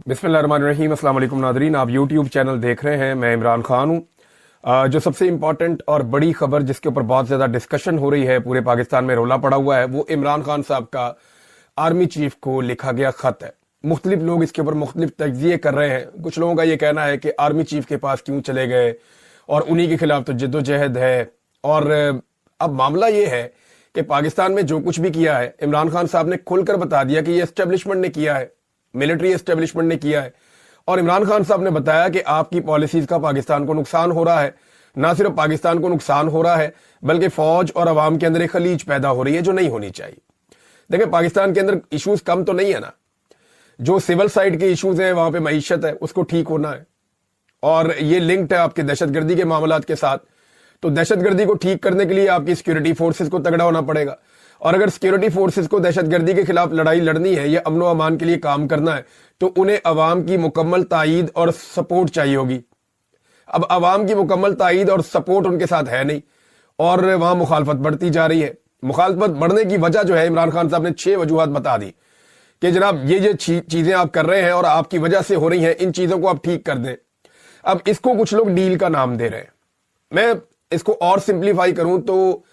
बिस्मिल्लाहिर्रहमानिर्रहीम। अस्सलाम वालेकुम नादरीन, आप यूट्यूब चैनल देख रहे हैं। मैं इमरान खान हूँ। जो सबसे इंपॉर्टेंट और बड़ी खबर जिसके ऊपर बहुत ज़्यादा डिस्कशन हो रही है, पूरे पाकिस्तान में रोला पड़ा हुआ है, वो इमरान खान साहब का आर्मी चीफ को लिखा गया ख़त है। मुख्तलिफ लोग इसके ऊपर मुख्तलिफ तज्जिए कर रहे हैं। कुछ लोगों का ये कहना है कि आर्मी चीफ के पास क्यों चले गए और उन्हीं के खिलाफ तो जद्दोजहद है। और अब मामला ये है कि पाकिस्तान में जो कुछ भी किया है, इमरान खान साहब ने खुलकर बता दिया कि ये एस्टेब्लिशमेंट ने किया है, मिलिट्री एस्टेब्लिशमेंट ने किया है। और इमरान खान साहब ने बताया कि आपकी पॉलिसीज का पाकिस्तान को नुकसान हो रहा है। ना सिर्फ पाकिस्तान को नुकसान हो रहा है, बल्कि फौज और अवाम के अंदर एक खलीज पैदा हो रही है जो नहीं होनी चाहिए। देखिए, पाकिस्तान के अंदर इश्यूज कम तो नहीं है ना। जो सिविल साइड के इश्यूज हैं, वहां पे मईशत है, उसको ठीक होना है। और ये लिंक्ड है आपके दहशतगर्दी के मामलात के साथ। तो दहशतगर्दी को ठीक करने के लिए आपकी सिक्योरिटी फोर्सेस को तगड़ा होना पड़ेगा। और अगर सिक्योरिटी फोर्सेस को दहशतगर्दी के खिलाफ लड़ाई लड़नी है या अमन व अमान के लिए काम करना है, तो उन्हें अवाम की मुकम्मल तायीद और सपोर्ट चाहिए होगी। अब अवाम की मुकम्मल तायीद और सपोर्ट उनके साथ है नहीं, और वहां मुखालफत बढ़ती जा रही है। मुखालफत बढ़ने की वजह जो है, इमरान खान साहब ने 6 वजूहात बता दी कि जनाब ये चीजें आप कर रहे हैं और आपकी वजह से हो रही हैं, इन चीजों को आप ठीक कर दें। अब इसको कुछ लोग डील का नाम दे रहे हैं। मैं इसको और सिंप्लीफाई करूं तो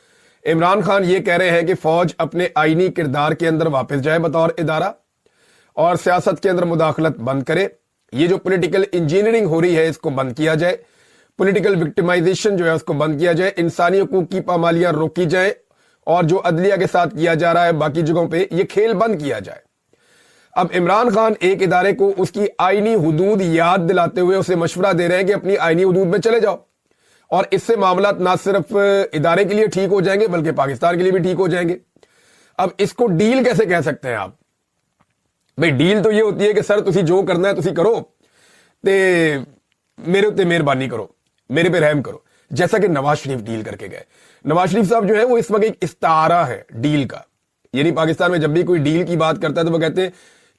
इमरान खान ये कह रहे हैं कि फौज अपने आईनी किरदार के अंदर वापस जाए बतौर इदारा, और सियासत के अंदर मुदाखलत बंद करे। ये जो पॉलिटिकल इंजीनियरिंग हो रही है, इसको बंद किया जाए। पॉलिटिकल विक्टिमाइजेशन जो है उसको बंद किया जाए। इंसानी हकूक की पामालियां रोकी जाए, और जो अदलिया के साथ किया जा रहा है बाकी जगहों पे, ये खेल बंद किया जाए। अब इमरान खान एक इदारे को उसकी आईनी हुदूद याद दिलाते हुए उसे मशवरा दे रहे हैं कि अपनी आईनी हुदूद में चले जाओ, और इससे मामलात ना सिर्फ इदारे के लिए ठीक हो जाएंगे बल्कि पाकिस्तान के लिए भी ठीक हो जाएंगे। अब इसको डील कैसे कह सकते हैं आप? भाई, डील तो ये होती है कि सर तुसी जो करना है तुसी करो, ते मेरे उत्ते मेहरबानी करो, मेरे पे रहम करो। जैसा कि नवाज शरीफ डील करके गए। नवाज शरीफ साहब जो है वो इस वक्त एक इस्तारा है डील का। यानी पाकिस्तान में जब भी कोई डील की बात करता है तो वो कहते हैं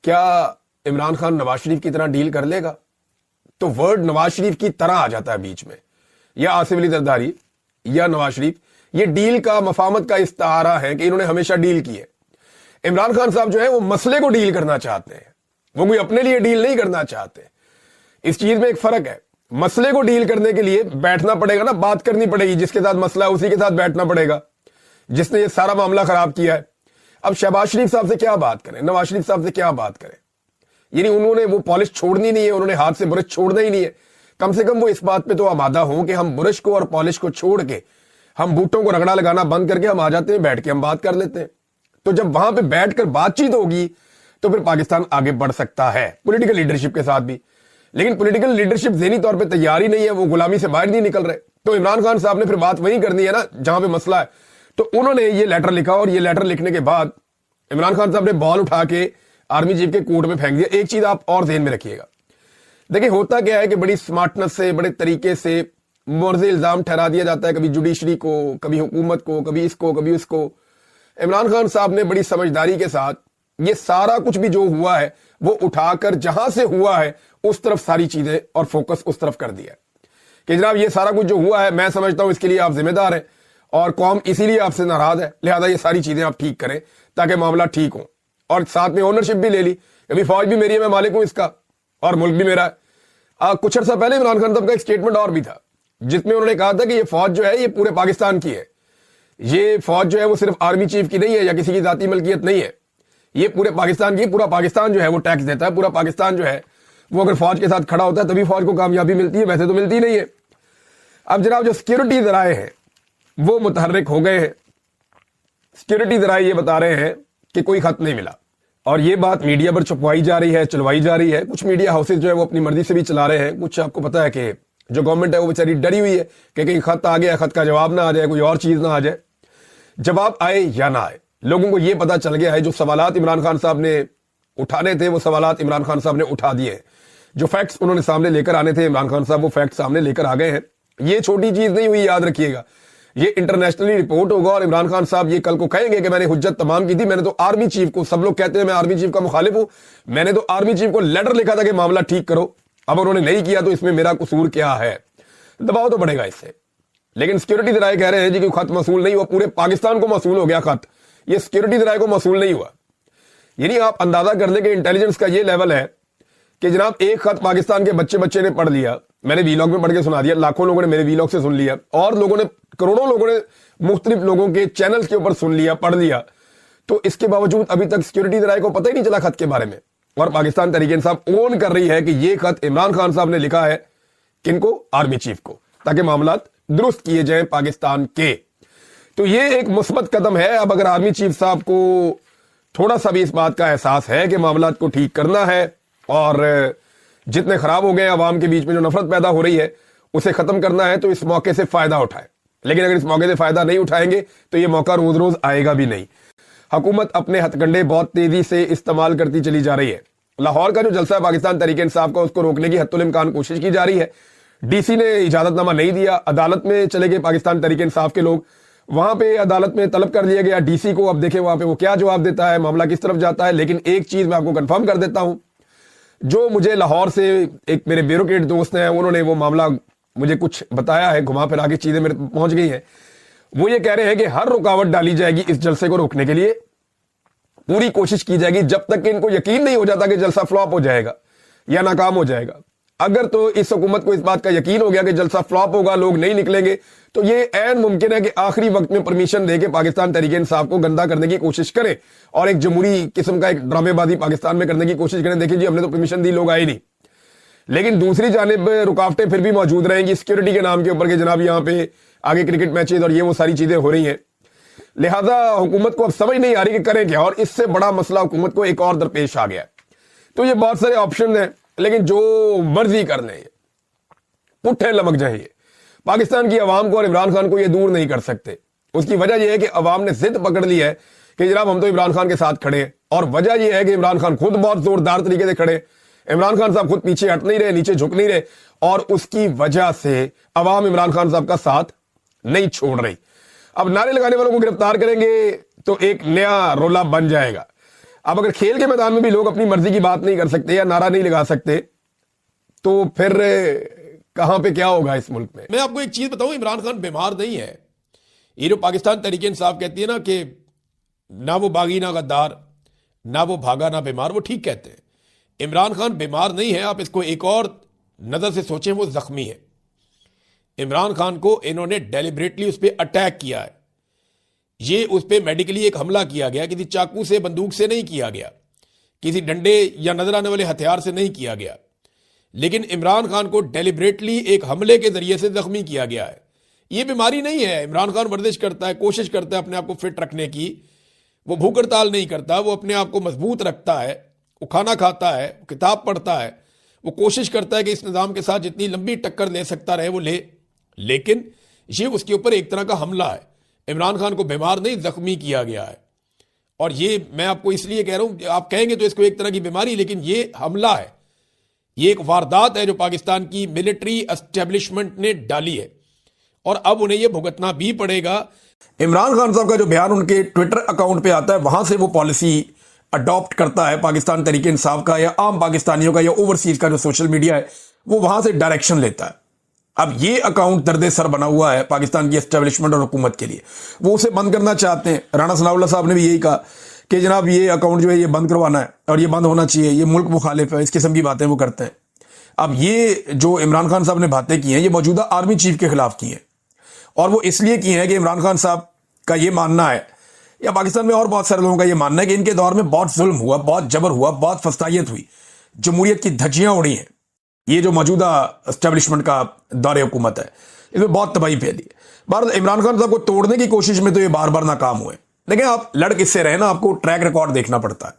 क्या इमरान खान नवाज शरीफ की तरह डील कर लेगा? तो वर्ड नवाज शरीफ की तरह आ जाता है बीच में, या आसिफ अली जरदारी या नवाज शरीफ। ये डील का, मफामत का इस्तारा है कि इन्होंने हमेशा डील की है। इमरान खान साहब जो है वो मसले को डील करना चाहते हैं, वो कोई अपने लिए डील नहीं करना चाहते। इस चीज में एक फर्क है। मसले को डील करने के लिए बैठना पड़ेगा ना, बात करनी पड़ेगी। जिसके साथ मसला है उसी के साथ बैठना पड़ेगा, जिसने ये सारा मामला खराब किया है। अब शहबाज शरीफ साहब से क्या बात करें, नवाज शरीफ साहब से क्या बात करें? यानी उन्होंने वो पॉलिश छोड़नी नहीं है, उन्होंने हाथ से बुरश छोड़ना ही नहीं है। कम से कम वो इस बात पे तो आमादा हो कि हम बुरश को और पॉलिश को छोड़ के, हम बूटों को रगड़ा लगाना बंद करके हम आ जाते हैं, बैठ के हम बात कर लेते हैं। तो जब वहां पे बैठकर बातचीत होगी तो फिर पाकिस्तान आगे बढ़ सकता है, पॉलिटिकल लीडरशिप के साथ भी। लेकिन पॉलिटिकल लीडरशिप ज़हनी तौर पे तैयार ही नहीं है, वो गुलामी से बाहर नहीं निकल रहे। तो इमरान खान साहब ने फिर बात वही करनी है ना जहां पे मसला है। तो उन्होंने ये लेटर लिखा, और ये लेटर लिखने के बाद इमरान खान साहब ने बॉल उठा के आर्मी चीफ के कोर्ट में फेंक दिया। एक चीज आप और ध्यान में रखिएगा, देखिए होता क्या है कि बड़ी स्मार्टनेस से, बड़े तरीके से मुर्ज़े इल्जाम ठहरा दिया जाता है, कभी जुडिशरी को, कभी हुकूमत को, कभी इसको, कभी उसको। इमरान खान साहब ने बड़ी समझदारी के साथ ये सारा कुछ भी जो हुआ है वो उठाकर जहां से हुआ है उस तरफ सारी चीजें और फोकस उस तरफ कर दिया कि जनाब ये सारा कुछ जो हुआ है, मैं समझता हूं इसके लिए आप जिम्मेदार हैं और कौम इसीलिए आपसे नाराज है, लिहाजा ये सारी चीजें आप ठीक करें ताकि मामला ठीक हो। और साथ में ओनरशिप भी ले ली, अभी फौज भी मेरी है, मैं मालिक हूं इसका, और मुल्क भी मेरा है। कुछ अर्सा पहले इमरान खान साहब का एक स्टेटमेंट और भी था जिसमें उन्होंने कहा था कि ये फौज जो है ये पूरे पाकिस्तान की है। ये फौज जो है वो सिर्फ आर्मी चीफ की नहीं है या किसी की जाती मलकियत नहीं है, ये पूरे पाकिस्तान की। पूरा पाकिस्तान जो है वो टैक्स देता है, पूरा पाकिस्तान जो है वो अगर फौज के साथ खड़ा होता है तभी फौज को कामयाबी मिलती है, वैसे तो मिलती नहीं है। अब जनाब जो सिक्योरिटी जराए हैं वो मुतहर्रिक हो गए हैं। सिक्योरिटी जराए ये बता रहे हैं कि कोई खत नहीं मिला, और ये बात मीडिया पर छुपवाई जा रही है, चलवाई जा रही है। कुछ मीडिया हाउसेज जो है वो अपनी मर्जी से भी चला रहे हैं। कुछ आपको पता है कि जो गवर्नमेंट है वो बेचारी डरी हुई है कि कहीं खत आ गया, खत का जवाब ना आ जाए, कोई और चीज ना आ जाए। जवाब आए या ना आए, लोगों को यह पता चल गया है जो सवालात इमरान खान साहब ने उठाने थे वो सवालात इमरान खान साहब ने उठा दिए। जो फैक्ट्स उन्होंने सामने लेकर आने थे इमरान खान साहब, वो फैक्ट्स सामने लेकर आ गए हैं। ये छोटी चीज नहीं हुई, याद रखिएगा। ये इंटरनेशनली रिपोर्ट होगा और इमरान खान साहब ये कल को कहेंगे कि मैंने हुज्जत तमाम की थी, मैंने तो आर्मी चीफ को, सब लोग कहते हैं मैं आर्मी चीफ का मुखालिफ हूं, मैंने तो आर्मी चीफ को लेटर लिखा था कि मामला ठीक करो। अब उन्होंने नहीं किया तो इसमें मेरा कसूर क्या है? दबाव तो बढ़ेगा इससे। लेकिन सिक्योरिटी जराए कह रहे हैं जी कि खत मसूल नहीं हुआ, पूरे पाकिस्तान को मसूल हो गया खत, ये सिक्योरिटी जराए को मसूल नहीं हुआ। यानी आप अंदाजा कर लें कि इंटेलिजेंस का ये लेवल है کہ जनाब एक खत पाकिस्तान के बच्चे बच्चे ने पढ़ लिया, मैंने वीलॉग में पढ़ के सुना दिया, लाखों लोगों ने मेरे वीलॉग से सुन लिया, और लोगों ने, करोड़ों लोगों ने मुख्तलिफ लोगों के चैनल के ऊपर सुन लिया, पढ़ लिया, तो इसके बावजूद अभी तक सिक्योरिटी इदारे को पता ही नहीं चला खत के बारे में। और पाकिस्तान तहरीक इंसाफ ओन कर रही है कि ये खत इमरान खान साहब ने लिखा है, किनको? आर्मी चीफ को, ताकि मामलात दुरुस्त किए जाएं पाकिस्तान के। तो ये एक मुस्बत कदम है। अब अगर आर्मी चीफ साहब को थोड़ा सा भी इस बात का एहसास है कि मामलात को ठीक करना है और जितने खराब हो गए अवाम के बीच में जो नफरत पैदा हो रही है उसे खत्म करना है, तो इस मौके से फायदा उठाए। लेकिन अगर इस मौके से फायदा नहीं उठाएंगे तो ये मौका रोज रोज आएगा भी नहीं। हुकूमत अपने हथकंडे बहुत तेजी से इस्तेमाल करती चली जा रही है। लाहौर का जो जलसा है पाकिस्तान तहरीक इंसाफ का, उसको रोकने की हत्तुल इम्कान कोशिश की जा रही है। डीसी ने इजाजतनामा नहीं दिया, अदालत में चले गए पाकिस्तान तहरीक इंसाफ के लोग, वहां पे अदालत में तलब कर लिया गया डीसी को। अब देखें वहां पे वो क्या जवाब देता है, मामला किस तरफ जाता है। लेकिन एक चीज मैं आपको कंफर्म कर देता हूं, जो मुझे लाहौर से एक मेरे ब्यूरोक्रेट दोस्त हैं, उन्होंने वो मामला मुझे कुछ बताया है, घुमा फिरा के चीजें मेरे पहुंच गई हैं। वो ये कह रहे हैं कि हर रुकावट डाली जाएगी इस जलसे को रोकने के लिए, पूरी कोशिश की जाएगी जब तक कि इनको यकीन नहीं हो जाता कि जलसा फ्लॉप हो जाएगा या नाकाम हो जाएगा। अगर तो इस हुकूमत को इस बात का यकीन हो गया कि जलसा फ्लॉप होगा, लोग नहीं निकलेंगे, तो ये ऐन मुमकिन है कि आखिरी वक्त में परमिशन देके पाकिस्तान तहरीक इंसाफ को गंदा करने की कोशिश करें और एक जमहूरी किस्म का एक ड्रामेबाजी पाकिस्तान में करने की कोशिश करें। देखिए जी, हमने तो परमिशन दी, लोग आए नहीं। लेकिन दूसरी जानिब रुकावटें फिर भी मौजूद रहेंगी सिक्योरिटी के नाम के ऊपर कि जनाब यहाँ पे आगे क्रिकेट मैचेज और ये वो सारी चीजें हो रही हैं। लिहाजा हुकूमत को अब समझ नहीं आ रही कि करें क्या, और इससे बड़ा मसला हुकूमत को एक और दरपेश आ गया। तो ये बहुत सारे ऑप्शन हैं, लेकिन जो मर्जी कर लें, पुट्ठे लमक जाए, पाकिस्तान की आवाम को और इमरान खान को ये दूर नहीं कर सकते। उसकी वजह यह है कि अवाम ने जिद पकड़ ली है कि जनाब हम तो इमरान खान के साथ खड़े हैं, और वजह यह है कि इमरान खान खुद बहुत जोरदार तरीके से खड़े। इमरान खान साहब खुद पीछे हट नहीं रहे, नीचे झुक नहीं रहे, और उसकी वजह से अवाम इमरान खान साहब का साथ नहीं छोड़ रही। अब नारे लगाने वालों को गिरफ्तार करेंगे तो एक नया रोला बन जाएगा। अब अगर खेल के मैदान में भी लोग अपनी मर्जी की बात नहीं कर सकते या नारा नहीं लगा सकते, तो फिर कहां पे क्या होगा इस मुल्क में। मैं आपको एक चीज बताऊं, इमरान खान बीमार नहीं है। ये जो पाकिस्तान तहरीक इंसाफ कहती है ना कि ना वो बागी ना गद्दार, ना वो भागा ना बीमार, वो ठीक कहते हैं। इमरान खान बीमार नहीं है, आप इसको एक और नजर से सोचें, वो जख्मी है। इमरान खान को इन्होंने डेलिबरेटली उस पर अटैक किया है। ये उस पर मेडिकली एक हमला किया गया, किसी चाकू से बंदूक से नहीं किया गया, किसी डंडे या नजर आने वाले हथियार से नहीं किया गया, लेकिन इमरान खान को डेलिबरेटली एक हमले के जरिए से जख्मी किया गया है। ये बीमारी नहीं है। इमरान खान वर्जिश करता है, कोशिश करता है अपने आप को फिट रखने की, वो भूख हड़ताल नहीं करता, वो अपने आप को मजबूत रखता है, वो खाना खाता है, वो किताब पढ़ता है, वो कोशिश करता है कि इस निज़ाम के साथ जितनी लंबी टक्कर ले सकता रहे वो ले। लेकिन ये उसके ऊपर एक तरह का हमला है। इमरान खान को बीमार नहीं, जख्मी किया गया है। और ये मैं आपको इसलिए कह रहा हूं, आप कहेंगे तो इसको एक तरह की बीमारी, लेकिन ये हमला है, ये एक वारदात है जो पाकिस्तान की मिलिट्री एस्टेब्लिशमेंट ने डाली है, और अब उन्हें यह भुगतना भी पड़ेगा। इमरान खान साहब का जो बयान उनके ट्विटर अकाउंट पे आता है, वहां से वो पॉलिसी अडॉप्ट करता है पाकिस्तान तहरीक इंसाफ का, या आम पाकिस्तानियों का, या ओवरसीज का जो सोशल मीडिया है, वो वहां से डायरेक्शन लेता है। अब ये अकाउंट दर्द सर बना हुआ है पाकिस्तान की एस्टेब्लिशमेंट और हुकूमत के लिए। वो उसे बंद करना चाहते हैं। राणा सनाउल्लाह साहब ने भी यही कहा कि जनाब ये अकाउंट जो है ये बंद करवाना है और ये बंद होना चाहिए, ये मुल्क मुखालिफ है, इस किस्म की बातें वो करते हैं। अब ये जो इमरान खान साहब ने बातें की हैं, ये मौजूदा आर्मी चीफ के खिलाफ की हैं, और वो इसलिए की हैं कि इमरान खान साहब का ये मानना है, या पाकिस्तान में और बहुत सारे लोगों का ये मानना है, कि इनके दौर में बहुत जुल्म हुआ, बहुत जबर हुआ, बहुत फस्तायत हुई, जमहूरियत की धज्जियां उड़ी हैं। ये जो मौजूदा एस्टेब्लिशमेंट का दौरे हुकूमत है, इसमें बहुत तबाही फैली है। बार इमरान खान साहब को तोड़ने की कोशिश में तो ये बार बार नाकाम हुए। लेकिन आप लड़ किससे रहे ना, आपको ट्रैक रिकॉर्ड देखना पड़ता है।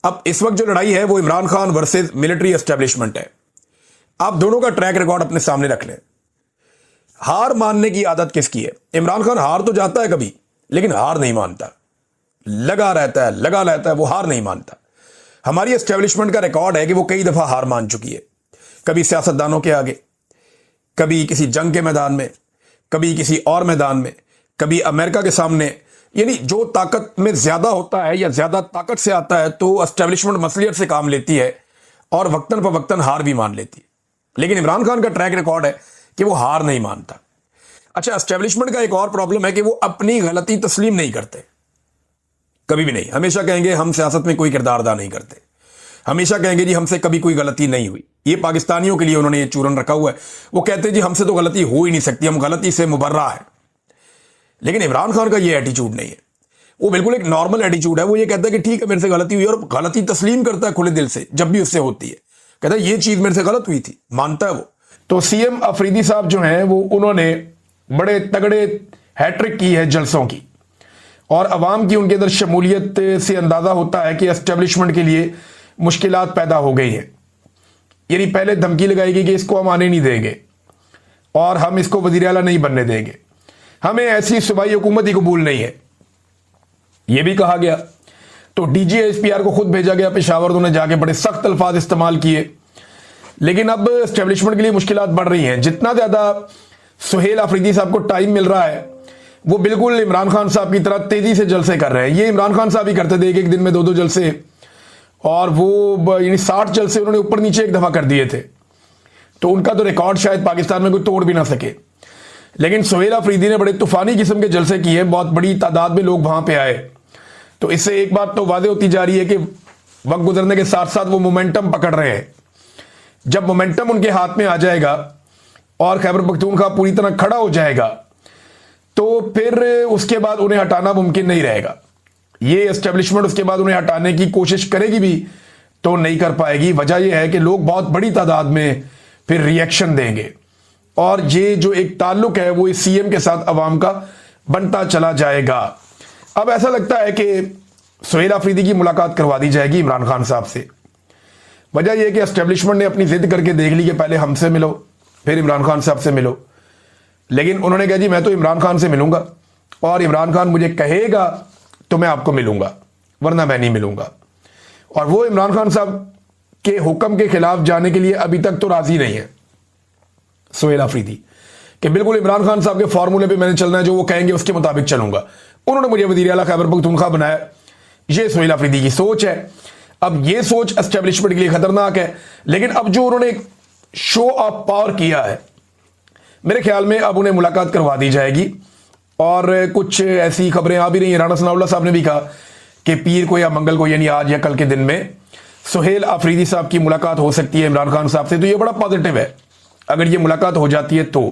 अब इस वक्त जो लड़ाई है वो Imran Khan versus military establishment है। आप दोनों का ट्रैक रिकॉर्ड अपने सामने रख लें। हार मानने की आदत किसकी है? इमरान खान हार तो जाता है कभी, लेकिन हार नहीं मानता, लगा रहता है, वो हार नहीं मानता। हमारी एस्टेब्लिशमेंट का रिकॉर्ड है कि वो कई दफा हार मान चुकी है, कभी सियासतदानों के आगे, कभी किसी जंग के मैदान में, कभी किसी और मैदान में, कभी अमेरिका के सामने। यानी जो ताकत में ज्यादा होता है या ज्यादा ताकत से आता है तो एस्टेब्लिशमेंट मसलियत से काम लेती है और वक्तन पर वक्तन हार भी मान लेती है। लेकिन इमरान खान का ट्रैक रिकॉर्ड है कि वो हार नहीं मानता। अच्छा, एस्टेब्लिशमेंट का एक और प्रॉब्लम है कि वो अपनी गलती तस्लीम नहीं करते, कभी भी नहीं। हमेशा कहेंगे हम सियासत में कोई किरदार अदा नहीं करते। ہمیشہ کہیں گے جی ہم سے کبھی کوئی غلطی نہیں ہوئی. یہ پاکستانیوں کے لیے انہوں نے یہ چورن رکھا ہوا ہے. وہ کہتے ہیں جی ہم سے تو غلطی ہو ہی نہیں سکتی, ہم غلطی سے مبرہ ہیں. لیکن عمران خان کا یہ ایٹیچیوڈ نہیں ہے. وہ بالکل ایک نارمل ایٹیچیوڈ ہے. وہ یہ کہتا ہے کہ ٹھیک ہے میرے سے غلطی ہوئی, اور غلطی تسلیم کرتا ہے کھلے دل سے جب بھی اس سے ہوتی ہے. کہتا ہے یہ چیز میرے سے غلط ہوئی تھی, مانتا ہے وہ. تو سی ایم افریدی صاحب جو ہیں وہ انہوں نے بڑے تگڑے ہیٹرک کی ہے جلسوں کی, اور عوام کی ان کے اندر شمولیت سے اندازہ ہوتا ہے کہ اسٹیبلشمنٹ کے لیے مشکلات پیدا ہو گئی ہیں. یعنی پہلے دھمکی لگائی گئی کہ اس کو ہم آنے نہیں دیں گے اور ہم اس کو وزیر اعلیٰ نہیں بننے دیں گے, ہمیں ایسی صوبائی حکومت ہی قبول نہیں ہے, یہ بھی کہا گیا. تو D G S P R کو خود بھیجا گیا پشاور, انہوں نے جا کے بڑے سخت الفاظ استعمال کیے. لیکن اب اسٹیبلشمنٹ کے لیے مشکلات بڑھ رہی ہیں. جتنا زیادہ سہیل آفریدی صاحب کو ٹائم مل رہا ہے وہ بالکل عمران خان صاحب کی طرح تیزی سے جلسے کر رہے ہیں. یہ عمران خان صاحب ہی کرتے تھے ایک دن میں 2 جلسے, اور وہ یعنی 60 جلسے انہوں نے اوپر نیچے ایک دفعہ کر دیے تھے. تو ان کا تو ریکارڈ شاید پاکستان میں کوئی توڑ بھی نہ سکے. لیکن سہیل آفریدی نے بڑے طوفانی قسم کے جلسے کیے, بہت بڑی تعداد میں لوگ وہاں پہ آئے. تو اس سے ایک بات تو واضح ہوتی جا رہی ہے کہ وقت گزرنے کے ساتھ ساتھ وہ مومنٹم پکڑ رہے ہیں. جب مومنٹم ان کے ہاتھ میں آ جائے گا اور خیبر پختونخوا پوری طرح کھڑا ہو جائے گا تو پھر اس کے بعد انہیں ہٹانا ممکن نہیں رہے گا. یہ اسٹیبلشمنٹ اس کے بعد انہیں ہٹانے کی کوشش کرے گی بھی تو نہیں کر پائے گی. وجہ یہ ہے کہ لوگ بہت بڑی تعداد میں پھر ری ایکشن دیں گے, اور یہ جو ایک تعلق ہے وہ اس سی ایم کے ساتھ عوام کا بنتا چلا جائے گا. اب ایسا لگتا ہے کہ سہیل آفریدی کی ملاقات کروا دی جائے گی عمران خان صاحب سے. وجہ یہ کہ اسٹیبلشمنٹ نے اپنی ضد کر کے دیکھ لی کہ پہلے ہم سے ملو پھر عمران خان صاحب سے ملو. لیکن انہوں نے کہا جی میں تو عمران خان سے ملوں گا, اور عمران خان مجھے کہے گا تو میں آپ کو ملوں گا, ورنہ میں نہیں ملوں گا. اور وہ عمران خان صاحب کے حکم کے خلاف جانے کے لیے ابھی تک تو راضی نہیں ہے سہیل آفریدی, کہ بالکل عمران خان صاحب کے فارمولے پہ میں نے چلنا ہے, جو وہ کہیں گے اس کے مطابق چلوں گا. انہوں نے مجھے وزیر اعلیٰ خیبر پختونخوا بنایا, یہ سہیل آفریدی کی سوچ ہے. اب یہ سوچ اسٹیبلشمنٹ کے لیے خطرناک ہے. لیکن اب جو انہوں نے شو آف پاور کیا ہے, میرے خیال میں اب انہیں ملاقات کروا دی جائے گی. اور کچھ ایسی خبریں آ بھی رہی ہیں, رانا ثناء اللہ صاحب نے بھی کہا کہ پیر کو یا منگل کو یعنی آج یا کل کے دن میں سہیل آفریدی صاحب کی ملاقات ہو سکتی ہے عمران خان صاحب سے. تو یہ بڑا پازیٹو ہے اگر یہ ملاقات ہو جاتی ہے تو.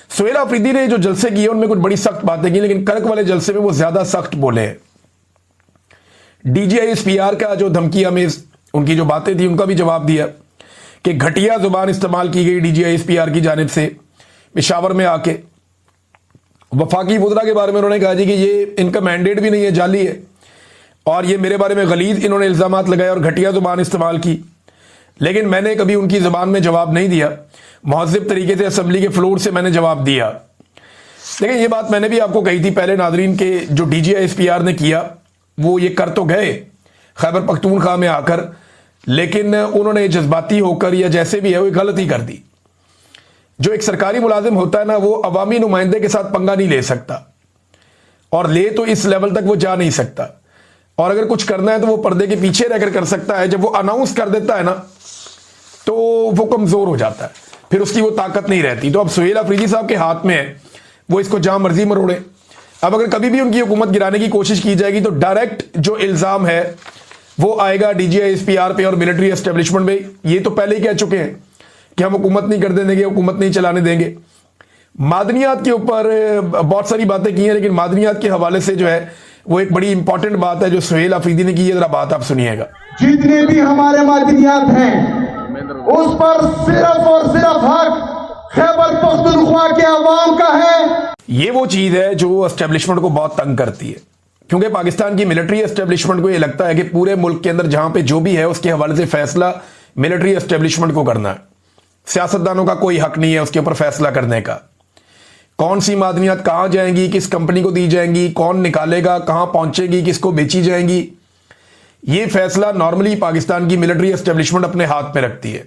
سہیل آفریدی نے جو جلسے کیے ان میں کچھ بڑی سخت باتیں کی, لیکن کرک والے جلسے میں وہ زیادہ سخت بولے ہیں. D G S P R کا جو دھمکی امیز ان کی جو باتیں تھی ان کا بھی جواب دیا کہ گھٹیا زبان استعمال کی گئی D G S P R کی جانب سے پشاور میں آ کے. وفاقی وزراء کے بارے میں انہوں نے کہا جی کہ یہ ان کا مینڈیٹ بھی نہیں ہے, جعلی ہے, اور یہ میرے بارے میں غلیظ انہوں نے الزامات لگائے اور گھٹیا زبان استعمال کی. لیکن میں نے کبھی ان کی زبان میں جواب نہیں دیا, مہذب طریقے سے اسمبلی کے فلور سے میں نے جواب دیا. لیکن یہ بات میں نے بھی آپ کو کہی تھی پہلے ناظرین کے جو D G S P R نے کیا وہ یہ کر تو گئے خیبر پختونخوا میں آ کر, لیکن انہوں نے جذباتی ہو کر یا جیسے بھی ہے وہ غلطی کر دی. جو ایک سرکاری ملازم ہوتا ہے نا وہ عوامی نمائندے کے ساتھ پنگا نہیں لے سکتا, اور لے تو اس لیول تک وہ جا نہیں سکتا. اور اگر کچھ کرنا ہے تو وہ پردے کے پیچھے رہ کر سکتا ہے. جب وہ اناؤنس کر دیتا ہے نا تو وہ کمزور ہو جاتا ہے, پھر اس کی وہ طاقت نہیں رہتی. تو اب سہیل آفریدی صاحب کے ہاتھ میں ہے, وہ اس کو جہاں مرضی مروڑے. اب اگر کبھی بھی ان کی حکومت گرانے کی کوشش کی جائے گی تو ڈائریکٹ جو الزام ہے وہ آئے گا D G S P R پہ اور ملٹری اسٹیبلشمنٹ میں. یہ تو پہلے ہی کہہ چکے ہیں کہ ہم حکومت نہیں کر دیں گے, حکومت نہیں چلانے دیں گے. معدنیات کے اوپر بہت ساری باتیں کی ہیں, لیکن معدنیات کے حوالے سے جو ہے وہ ایک بڑی امپورٹنٹ بات ہے جو سہیل آفریدی نے کی ہے. ذرا بات آپ سنیے گا. جتنے بھی ہمارے معدنیات ہیں اس پر صرف اور صرف حق خیبر پختونخوا کے عوام کا ہے. یہ وہ چیز ہے جو اسٹیبلشمنٹ کو بہت تنگ کرتی ہے, کیونکہ پاکستان کی ملٹری اسٹیبلشمنٹ کو یہ لگتا ہے کہ پورے ملک کے اندر جہاں پہ جو بھی ہے اس کے حوالے سے فیصلہ ملٹری اسٹیبلشمنٹ کو کرنا ہے. سیاستدانوں کا کوئی حق نہیں ہے اس کے اوپر فیصلہ کرنے کا. کون سی معدنیات کہاں جائیں گی, کس کمپنی کو دی جائیں گی, کون نکالے گا, کہاں پہنچے گی, کس کو بیچی جائیں گی, یہ فیصلہ نارملی پاکستان کی ملٹری اسٹیبلشمنٹ اپنے ہاتھ میں رکھتی ہے.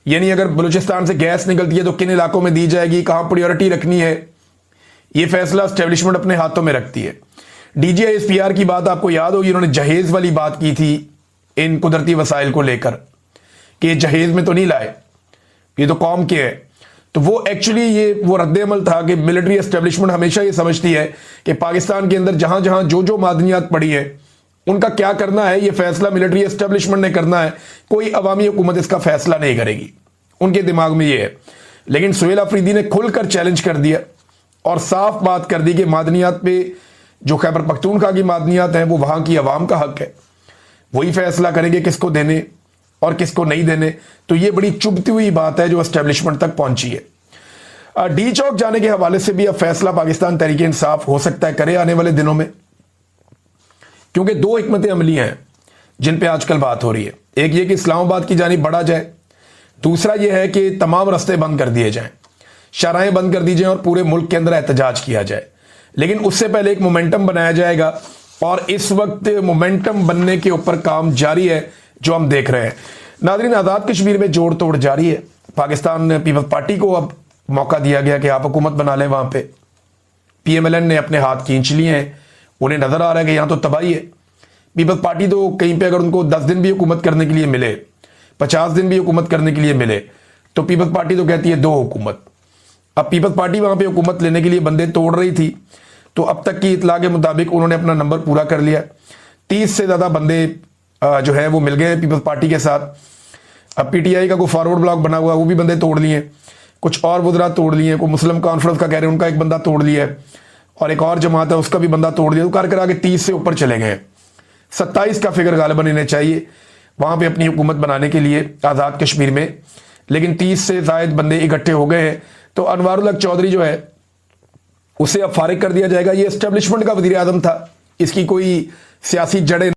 یعنی اگر بلوچستان سے گیس نکلتی ہے تو کن علاقوں میں دی جائے گی, کہاں پریورٹی رکھنی ہے, یہ فیصلہ اسٹیبلشمنٹ اپنے ہاتھوں میں رکھتی ہے. D G S P R کی بات آپ کو یاد ہوگی, انہوں نے جہیز والی بات کی تھی ان قدرتی وسائل کو لے کر کہ یہ جہیز میں تو نہیں لائے, یہ تو قوم کے ہے. تو وہ ایکچولی یہ وہ رد عمل تھا کہ ملٹری اسٹیبلشمنٹ ہمیشہ یہ سمجھتی ہے کہ پاکستان کے اندر جہاں جہاں جو معدنیات پڑی ہے उनका क्या करना है ये फैसला मिलिट्री एस्टेब्लिशमेंट ने करना है, कोई अवामी हुकूमत इसका फैसला नहीं करेगी, उनके दिमाग में ये है। लेकिन सुहेल अफरीदी ने खुलकर चैलेंज कर दिया और साफ बात कर दी कि मादनियात पे जो खैबर पख्तूनख्वा की मादनियात हैं वो वहां की अवाम का हक है, वही फैसला करेंगे किसको देने और किसको नहीं देने। तो ये बड़ी चुभती हुई बात है जो एस्टेब्लिशमेंट तक पहुंची है। डी चौक जाने के हवाले से भी अब फैसला पाकिस्तान तहरीक इंसाफ हो सकता है करे आने वाले दिनों में, क्योंकि दो हिकमत अमली हैं जिन पे आजकल बात हो रही है। एक ये कि इस्लामाबाद की जानिब बढ़ा जाए, दूसरा ये है कि तमाम रास्ते बंद कर दिए जाएं, शराहें बंद कर दी जाएं और पूरे मुल्क के अंदर एहतजाज किया जाए। लेकिन उससे पहले एक मोमेंटम बनाया जाएगा और इस वक्त मोमेंटम बनने के ऊपर काम जारी है जो हम देख रहे हैं। नाज़रीन, आज़ाद कश्मीर में जोड़ तोड़ जारी है। पाकिस्तान पीपल्स पार्टी को अब मौका दिया गया कि आप हुकूमत बना लें वहां पे। PMLN ने अपने हाथ खींच लिए हैं, उन्हें नजर आ रहा है कि यहां तो तबाही है। पीपल्स पार्टी तो कहीं पे अगर उनको 10 दिन भी हुकूमत करने के लिए मिले, 50 दिन भी हुकूमत करने के लिए मिले, तो पीपल्स पार्टी तो कहती है 2 हुकूमत। अब पीपल्स पार्टी वहां पे हुकूमत लेने के लिए बंदे तोड़ रही थी, तो अब तक की इतला के मुताबिक उन्होंने अपना नंबर पूरा कर लिया। 30 से ज्यादा बंदे जो है वो मिल गए पीपल्स पार्टी के साथ। अब PTI का कोई फॉरवर्ड ब्लॉक बना हुआ है, वो भी बंदे तोड़ लिए, कुछ और वज़रा तोड़ लिए, कोई मुस्लिम कॉन्फ्रेंस का कह रहे हैं उनका एक बंदा तोड़ लिया है, और एक और जमात है उसका भी बंदा तोड़ दिया। तो कर कर आगे 30 से ऊपर चले गए। 27 का फिगर गालिबन इन्हें चाहिए वहां पे अपनी हुकूमत बनाने के लिए आज़ाद कश्मीर में, लेकिन 30 से जायद बंदे इकट्ठे हो गए हैं। तो अनवारुल हक चौधरी जो है उसे अब फारिग कर दिया जाएगा। ये एस्टेब्लिशमेंट का वज़ीर आज़म था, इसकी कोई सियासी जड़ें